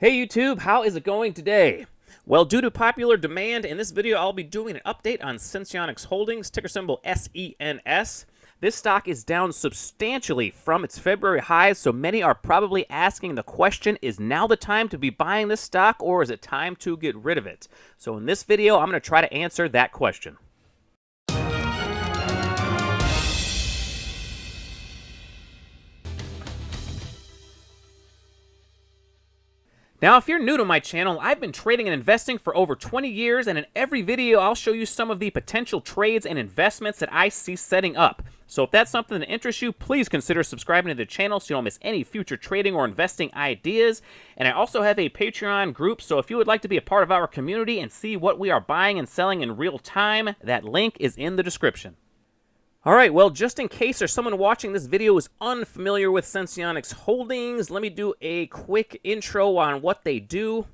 Hey YouTube, how is it going today? Well, due to popular demand, in this video I'll be doing an update on Sensionics Holdings, ticker symbol SENS. This stock is down substantially from its February highs, so many are probably asking the question, is now the time to be buying this stock or is it time to get rid of it? So in this video, I'm going to try to answer that question. Now, if you're new to my channel, I've been trading and investing for over 20 years, and in every video, I'll show you some of the potential trades and investments that I see setting up. So if that's something that interests you, please consider subscribing to the channel so you don't miss any future trading or investing ideas. And I also have a Patreon group, so if you would like to be a part of our community and see what we are buying and selling in real time, that link is in the description. Alright, well, just in case there's someone watching this video who's unfamiliar with Sensionics Holdings, let me do a quick intro on what they do.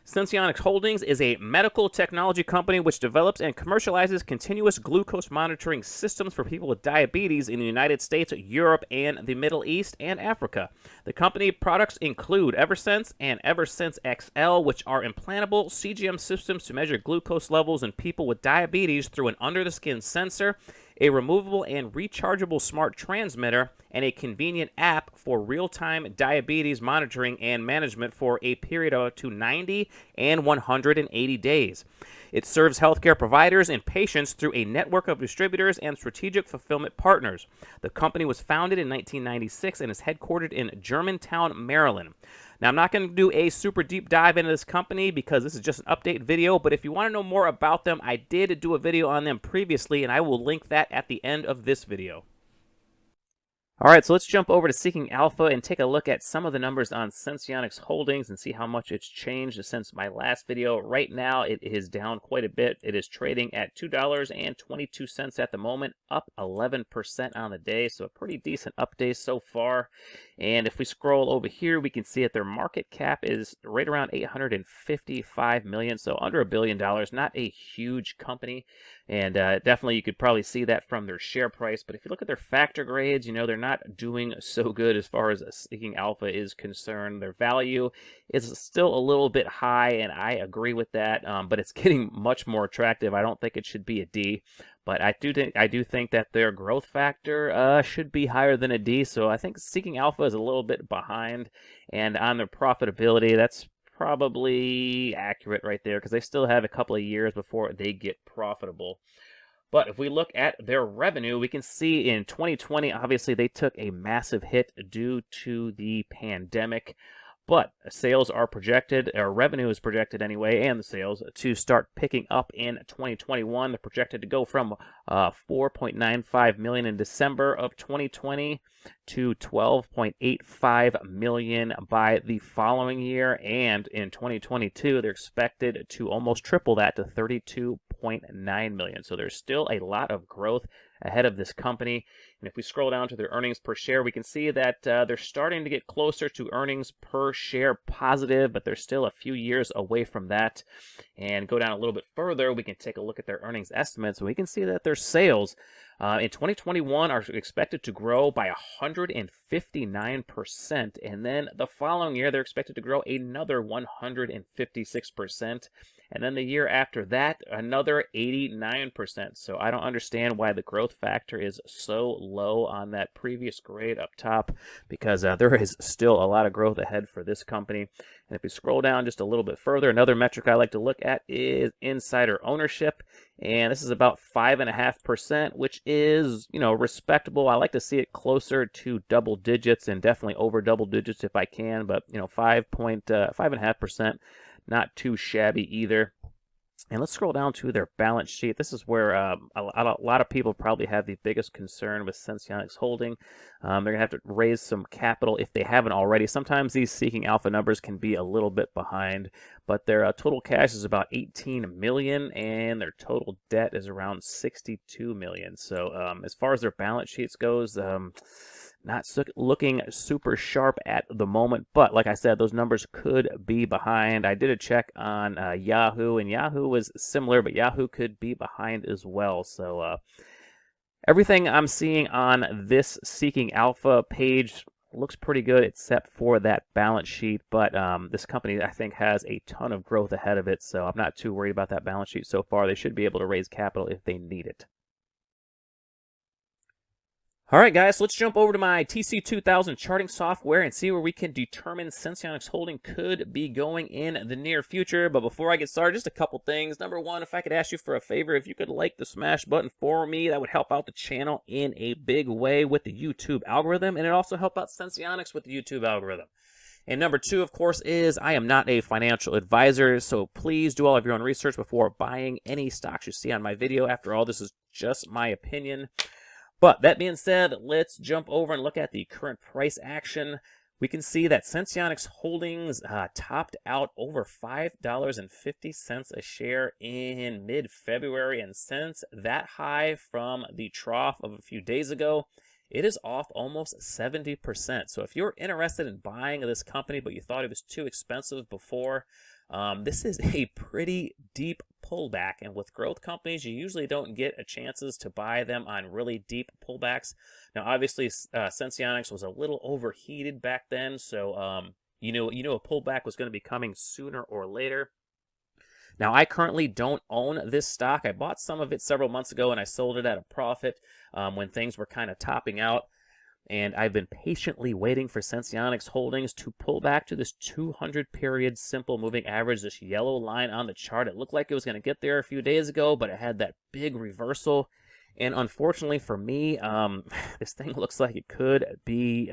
Sensionics Holdings is a medical technology company which develops and commercializes continuous glucose monitoring systems for people with diabetes in the United States, Europe, and the Middle East and Africa. The company products include Eversense and Eversense XL, which are implantable CGM systems to measure glucose levels in people with diabetes through an under-the-skin sensor, a removable and rechargeable smart transmitter, and a convenient app for real-time diabetes monitoring and management for a period of up to 90 and 180 days. It serves healthcare providers and patients through a network of distributors and strategic fulfillment partners. The company was founded in 1996 and is headquartered in Germantown, Maryland. Now, I'm not going to do a super deep dive into this company because this is just an update video, but if you want to know more about them, I did do a video on them previously, and I will link that at the end of this video. Alright, so let's jump over to Seeking Alpha and take a look at some of the numbers on Sensionics Holdings and see how much it's changed since my last video. Right now, it is down quite a bit. It is trading at $2.22 at the moment, up 11% on the day, so a pretty decent update so far. And if we scroll over here, we can see that their market cap is right around $855 million, so under $1 billion. Not a huge company, and definitely you could probably see that from their share price. But if you look at their factor grades, you know, they're not doing so good as far as Seeking Alpha is concerned. Their value is still a little bit high, and I agree with that, but it's getting much more attractive. I don't think it should be a D. But I do think that their growth factor should be higher than a D, so I think Seeking Alpha is a little bit behind, and on their profitability, that's probably accurate right there, because they still have a couple of years before they get profitable. But if we look at their revenue, we can see in 2020, obviously they took a massive hit due to the pandemic. But sales are projected, or revenue is projected anyway, and the sales to start picking up in 2021. They're projected to go from $4.95 million in December of 2020 to $12.85 million by the following year. And in 2022, they're expected to almost triple that to $32.9 million. So there's still a lot of growth ahead of this company. And if we scroll down to their earnings per share, we can see that they're starting to get closer to earnings per share positive, but they're still a few years away from that. And go down a little bit further, we can take a look at their earnings estimates, and we can see that their sales in 2021 are expected to grow by 159%, and then the following year they're expected to grow another 156%, and then the year after that another 89%. So I don't understand why the growth factor is so low on that previous grade up top, because there is still a lot of growth ahead for this company. And if we scroll down just a little bit further, another metric I like to look at is insider ownership, and this is about 5.5%, which is, you know, respectable. I like to see it closer to double digits, and definitely over double digits if I can, but you know, 5.5%, not too shabby either. And let's scroll down to their balance sheet. This is where a lot of people probably have the biggest concern with Sensionics Holding. They're going to have to raise some capital if they haven't already. Sometimes these Seeking Alpha numbers can be a little bit behind, but their total cash is about $18 million, and their total debt is around $62 million. So as far as their balance sheets goes, not looking super sharp at the moment, but like I said, those numbers could be behind. I did a check on Yahoo, and Yahoo was similar, but Yahoo could be behind as well. So everything I'm seeing on this Seeking Alpha page looks pretty good except for that balance sheet. But this company, I think, has a ton of growth ahead of it, so I'm not too worried about that balance sheet so far. They should be able to raise capital if they need it. All right, guys, so let's jump over to my TC2000 charting software and see where we can determine Sensionics Holding could be going in the near future. But before I get started, just a couple things. Number one, if I could ask you for a favor, if you could like the smash button for me, that would help out the channel in a big way with the YouTube algorithm, and it also help out Sensionics with the YouTube algorithm. And number two, of course, is I am not a financial advisor, so please do all of your own research before buying any stocks you see on my video. After all, this is just my opinion. But that being said, let's jump over and look at the current price action. We can see that Sensionics Holdings topped out over $5.50 a share in mid-February. And since that high from the trough of a few days ago, it is off almost 70%. So if you're interested in buying this company, but you thought it was too expensive before, this is a pretty deep pullback, and with growth companies, you usually don't get a chances to buy them on really deep pullbacks. Now, obviously, Sensionics was a little overheated back then, so you know a pullback was going to be coming sooner or later. Now, I currently don't own this stock. I bought some of it several months ago, and I sold it at a profit when things were kind of topping out. And I've been patiently waiting for Sensionics Holdings to pull back to this 200-period simple moving average, this yellow line on the chart. It looked like it was going to get there a few days ago, but it had that big reversal. And unfortunately for me, this thing looks like it could be,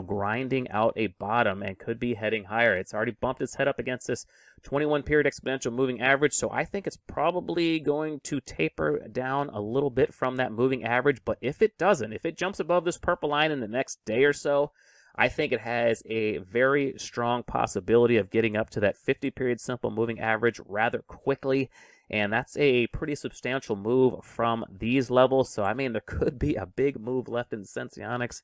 grinding out a bottom and could be heading higher. It's already bumped its head up against this 21-period exponential moving average, so I think it's probably going to taper down a little bit from that moving average. But if it doesn't, if it jumps above this purple line in the next day or so, I think it has a very strong possibility of getting up to that 50-period simple moving average rather quickly. And that's a pretty substantial move from these levels. So, I mean, there could be a big move left in Sensionics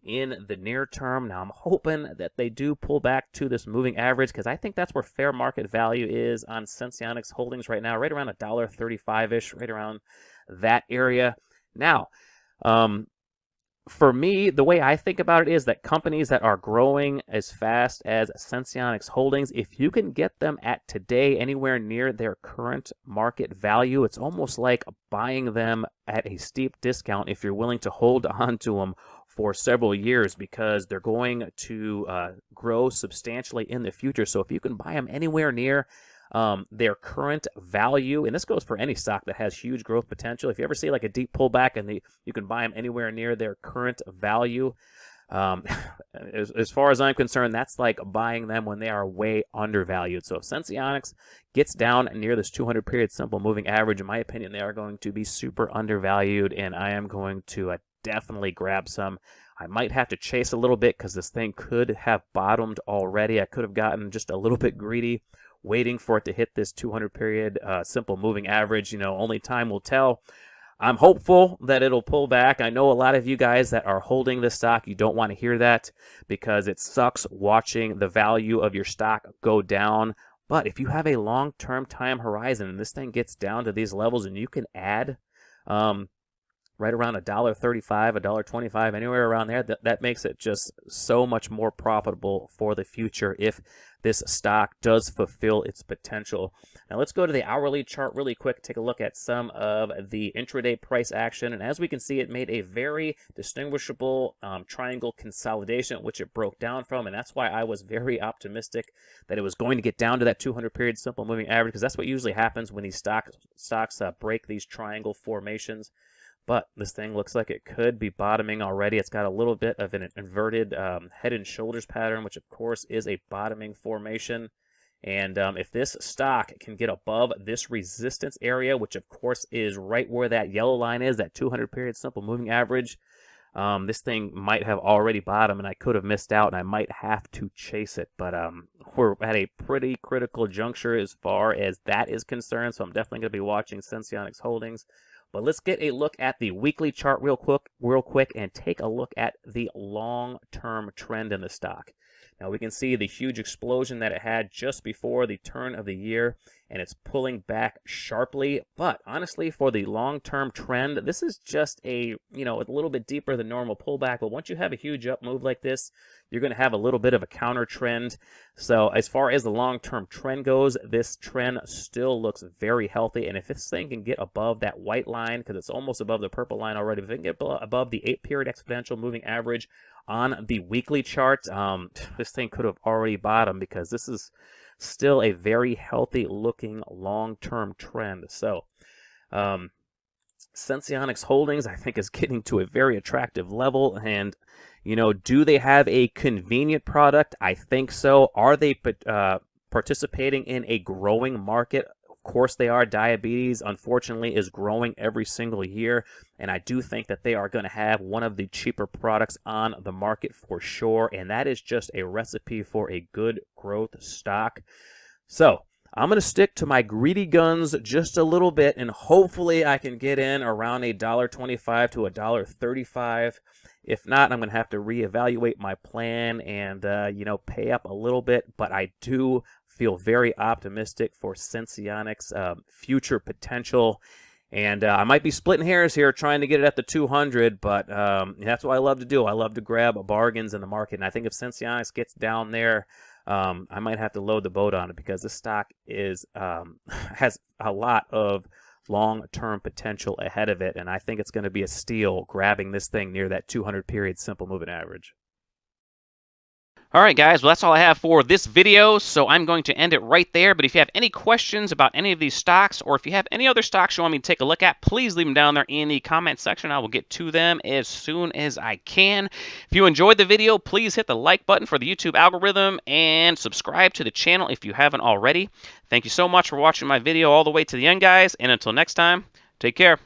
in the near term. Now, I'm hoping that they do pull back to this moving average, because I think that's where fair market value is on Sensionics Holdings right now, right around $1.35-ish, right around that area. Now, for me, the way I think about it is that companies that are growing as fast as Sensionics Holdings, if you can get them at today anywhere near their current market value, it's almost like buying them at a steep discount if you're willing to hold on to them for several years, because they're going to grow substantially in the future. So if you can buy them anywhere near their current value, and this goes for any stock that has huge growth potential. If you ever see like a deep pullback and you can buy them anywhere near their current value, as far as I'm concerned, that's like buying them when they are way undervalued. So if Sensionics gets down near this 200-period simple moving average, in my opinion, they are going to be super undervalued, and I am going to definitely grab some. I might have to chase a little bit because this thing could have bottomed already. I could have gotten just a little bit greedy waiting for it to hit this 200-period simple moving average. Only time will tell. I'm hopeful that it'll pull back. I know a lot of you guys that are holding this stock, you don't want to hear that because it sucks watching the value of your stock go down. But if you have a long-term time horizon and this thing gets down to these levels and you can add right around $1.35, $1.25, anywhere around there, that makes it just so much more profitable for the future if this stock does fulfill its potential. Now let's go to the hourly chart really quick, take a look at some of the intraday price action. And as we can see, it made a very distinguishable triangle consolidation, which it broke down from. And that's why I was very optimistic that it was going to get down to that 200-period simple moving average, because that's what usually happens when these stocks break these triangle formations. But this thing looks like it could be bottoming already. It's got a little bit of an inverted head and shoulders pattern, which of course is a bottoming formation. And if this stock can get above this resistance area, which of course is right where that yellow line is, that 200-period simple moving average, this thing might have already bottomed, and I could have missed out, and I might have to chase it. But we're at a pretty critical juncture as far as that is concerned, so I'm definitely going to be watching Sensionics Holdings. But let's get a look at the weekly chart real quick, and take a look at the long-term trend in the stock. Now we can see the huge explosion that it had just before the turn of the year, and it's pulling back sharply. But honestly, for the long-term trend, this is just a little bit deeper than normal pullback. But once you have a huge up move like this, you're going to have a little bit of a counter trend. So as far as the long-term trend goes, this trend still looks very healthy. And if this thing can get above that white line, because it's almost above the purple line already, if it can get above the 8-period exponential moving average on the weekly chart, this thing could have already bottomed, because this is still a very healthy looking long-term trend. So Sensionics Holdings, I think, is getting to a very attractive level. And do they have a convenient product? I think so. Are they participating in a growing market? Of course they are. Diabetes, unfortunately, is growing every single year, and I do think that they are going to have one of the cheaper products on the market for sure, and that is just a recipe for a good growth stock. So I'm going to stick to my greedy guns just a little bit, and hopefully I can get in around $1.25 to $1.35. If not, I'm going to have to reevaluate my plan and, pay up a little bit. But I do feel very optimistic for Sensionics' future potential. And I might be splitting hairs here trying to get it at the 200, but that's what I love to do. I love to grab bargains in the market. And I think if Sensionics gets down there, I might have to load the boat on it, because this stock has a lot of long-term potential ahead of it, and I think it's going to be a steal grabbing this thing near that 200-period simple moving average. All right, guys, well, that's all I have for this video, so I'm going to end it right there. But if you have any questions about any of these stocks, or if you have any other stocks you want me to take a look at, please leave them down there in the comment section. I will get to them as soon as I can. If you enjoyed the video, please hit the like button for the YouTube algorithm and subscribe to the channel if you haven't already. Thank you so much for watching my video all the way to the end, guys, and until next time, take care.